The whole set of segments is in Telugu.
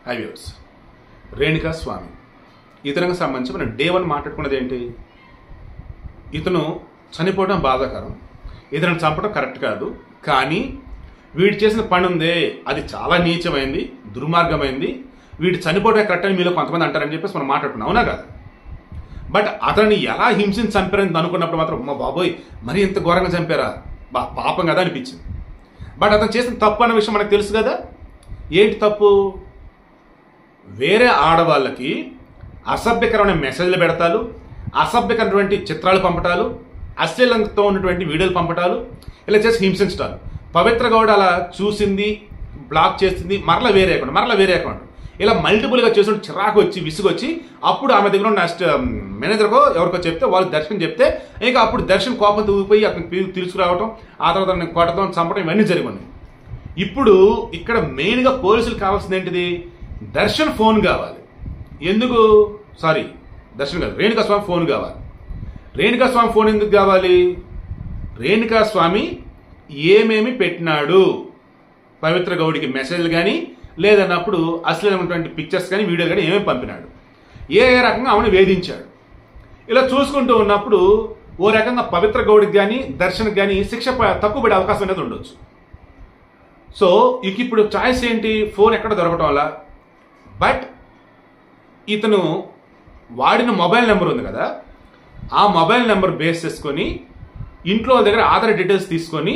హై వ్యూవర్స్, రేణుకా స్వామి ఇతనికి సంబంధించి మనం డే 1 మాట్లాడుకున్నది ఏంటి? ఇతను చనిపోవడం బాధాకరం, ఇతను చంపడం కరెక్ట్ కాదు, కానీ వీడు చేసిన పని ఉందే అది చాలా నీచమైంది, దుర్మార్గమైంది, వీడు చనిపోవడం కరెక్ట్ అని మీలో కొంతమంది అంటారని చెప్పేసి మనం మాట్లాడుకున్నాం, అవునా కాదు? బట్ అతన్ని ఎలా హింసించి చంపారని అనుకున్నప్పుడు మాత్రం మా బాబోయ్ మరి ఇంత ఘోరంగా చంపారా, పాపం కదా అనిపించింది. బట్ అతను చేసిన తప్పు అన్న విషయం మనకు తెలుసు కదా. ఏంటి తప్పు? వేరే ఆడవాళ్ళకి అసభ్యకరమైన మెసేజ్లు పెడతాలు, అసభ్యకరమైనటువంటి చిత్రాలు పంపటాలు, అశ్లీలంతో ఉన్నటువంటి వీడియోలు పంపటాలు, ఇలా చేసి హింసించటాలు. పవిత్ర గౌడ అలా చూసింది, బ్లాక్ చేసింది, మరలా వేరే అకౌంట్ ఇలా మల్టిపుల్గా చేసి చిరాకు వచ్చి విసుగొచ్చి అప్పుడు ఆమె దగ్గర ఉన్న మేనేజర్కో ఎవరికో చెప్తే వాళ్ళు దర్శనం చెప్తే ఇంకా అప్పుడు దర్శనం కోపం తూగిపోయి అతను తీసుకురావటం, ఆ తర్వాత కొట్టడం, చంపడం ఇవన్నీ జరిగినాయి. ఇప్పుడు ఇక్కడ మెయిన్గా పోలీసులు కావాల్సింది ఏంటిది? దర్శన్ ఫోన్ కావాలి. ఎందుకు? దర్శన్ కాదు, రేణుకా స్వామి ఫోన్ కావాలి. రేణుకా స్వామి ఫోన్ ఎందుకు కావాలి? రేణుకా స్వామి ఏమేమి పెట్టినాడు, పవిత్ర గౌడికి మెసేజ్లు కానీ లేదన్నప్పుడు అశ్లీలమైనటువంటి పిక్చర్స్ కానీ వీడియోలు కానీ ఏమేమి పంపినాడు, ఏ రకంగా ఆమెను వేధించాడు, ఇలా చూసుకుంటూ ఉన్నప్పుడు ఓ రకంగా పవిత్ర గౌడికి కానీ దర్శన్కి కానీ శిక్ష తక్కువ పడే అవకాశం అనేది ఉండొచ్చు. సో ఇక ఇప్పుడు చాయిస్ ఏంటి? ఫోన్ ఎక్కడ దొరకటం వల్ల. బట్ ఇతను వాడిన మొబైల్ నెంబర్ ఉంది కదా, ఆ మొబైల్ నెంబర్ బేస్ చేసుకొని ఇంట్లో దగ్గర ఆధార్ డీటెయిల్స్ తీసుకొని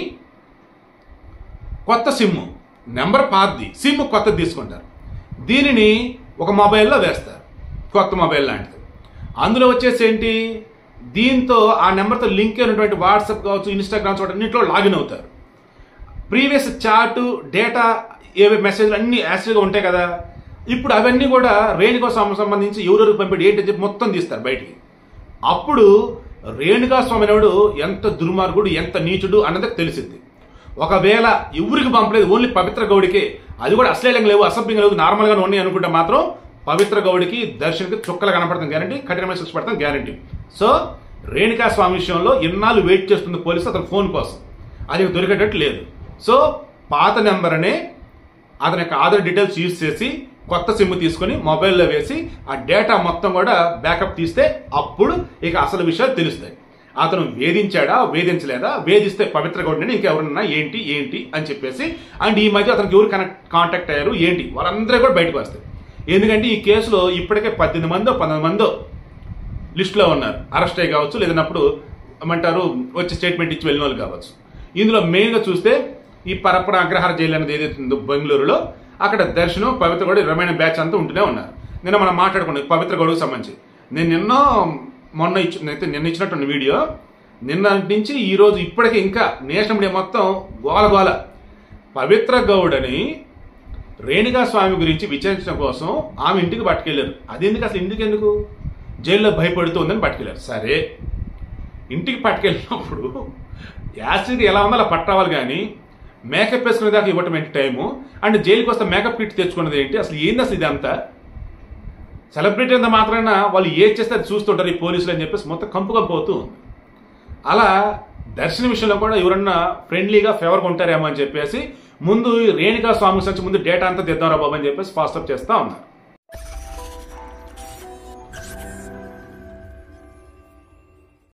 కొత్త సిమ్, నెంబర్ పాతది, సిమ్ కొత్తది తీసుకుంటారు. దీనిని ఒక మొబైల్లో వేస్తారు, కొత్త మొబైల్ లాంటిది. అందులో వచ్చేసి ఏంటి, దీంతో ఆ నెంబర్తో లింక్ అయినటువంటి వాట్సాప్ కావచ్చు, ఇన్స్టాగ్రామ్ చూడండి, అన్నింటిలో లాగిన్ అవుతారు. ప్రీవియస్ చాటు, డేటా, ఏవే మెసేజ్లు అన్ని యాక్చువల్గా ఉంటాయి కదా, ఇప్పుడు అవన్నీ కూడా రేణుకా స్వామి సంబంధించి ఎవరెవరికి పంపాడు ఏంటని చెప్పి మొత్తం తీస్తారు బయటికి. అప్పుడు రేణుకా స్వామి అనేవాడు ఎంత దుర్మార్గుడు, ఎంత నీచుడు అన్నది తెలిసింది. ఒకవేళ ఎవరికి పంపలేదు, ఓన్లీ పవిత్ర గౌడికే, అది కూడా అశ్లీలంగా లేవు, అసభ్యంగా లేవు, నార్మల్గా ఉన్నాయి అనుకుంటే మాత్రం పవిత్ర గౌడికి దర్శన్కి చుక్కలు కనపడతాం గ్యారంటీ, కఠినమైన శిక్ష పడతాం గ్యారంటీ. సో రేణుకా స్వామి విషయంలో ఎన్నాళ్ళు వెయిట్ చేస్తుంది పోలీసు అతని ఫోన్ కోసం, అది దొరికేటట్టు లేదు. సో పాత నెంబర్నే అతని యొక్క ఆధార్ డీటెయిల్స్ యూజ్ చేసి కొత్త సిమ్ తీసుకొని మొబైల్లో వేసి ఆ డేటా మొత్తం కూడా బ్యాకప్ తీస్తే అప్పుడు ఇక అసలు విషయాలు తెలుస్తాయి. అతను వేధించాడా, వేధించలేదా, వేధిస్తే పవిత్ర గౌడిని ఇంకెవరన్నా ఏంటి అని చెప్పేసి, అండ్ ఈ మధ్య అతనికి ఎవరు కాంటాక్ట్ అయ్యారు ఏంటి, వాళ్ళందరూ కూడా బయటకు వస్తాయి. ఎందుకంటే ఈ కేసులో ఇప్పటికే 18 మందో 19 మందో లిస్టులో ఉన్నారు, అరెస్ట్ అయ్యి కావచ్చు, లేదన్నప్పుడు ఏమంటారు వచ్చి స్టేట్మెంట్ ఇచ్చి వెళ్ళిన వాళ్ళు కావచ్చు. ఇందులో మెయిన్గా చూస్తే ఈ పరప్పన అగ్రహార జైలు అనేది ఏదైతే ఉందో బెంగళూరులో, అక్కడ దర్శనం పవిత్ర గౌడ రమైన బ్యాచ్ అంతా ఉంటూనే ఉన్నారు. నిన్న మనం మాట్లాడుకున్నాం పవిత్ర గౌడకు సంబంధించి. నేను నిన్న ఇచ్చినటువంటి వీడియో నిన్న నుంచి ఈ రోజు ఇప్పటికీ ఇంకా నేషనల్ మీడియా మొత్తం గోల. పవిత్ర గౌడని రేణుకా స్వామి గురించి విచారించడం కోసం ఆమె ఇంటికి పట్టుకెళ్లారు. అది ఎందుకు అసలు, ఎందుకు జైల్లో భయపడుతూ ఉందని పట్టుకెళ్లారు. సరే, ఇంటికి పట్టుకెళ్ళినప్పుడు యాసిడ్ ఎలా ఉందో అలా పట్టావాలి, కానీ మేకప్ వేసుకునే దాకా ఇవ్వటం ఏంటి టైము, అండ్ జైలుకి వస్తే మేకప్ కిట్ తెచ్చుకున్నది ఏంటి, అసలు ఏంది అసలు ఇదంతా? సెలబ్రిటీ అంత మాత్రాన వాళ్ళు ఏది చేస్తే అది చూస్తుంటారు ఈ పోలీసులు అని చెప్పేసి మొత్తం కంపుగా పోతూ ఉంది. అలా దర్శన విషయంలో కూడా ఎవరన్నా ఫ్రెండ్లీగా ఫేవర్గా ఉంటారేమో అని చెప్పేసి ముందు రేణుకా స్వామి నుంచి ముందు డేటా అంతా తెద్దాంరా బాబు అని చెప్పేసి ఫాస్ట్ అప్ చేస్తూ ఉన్నారు.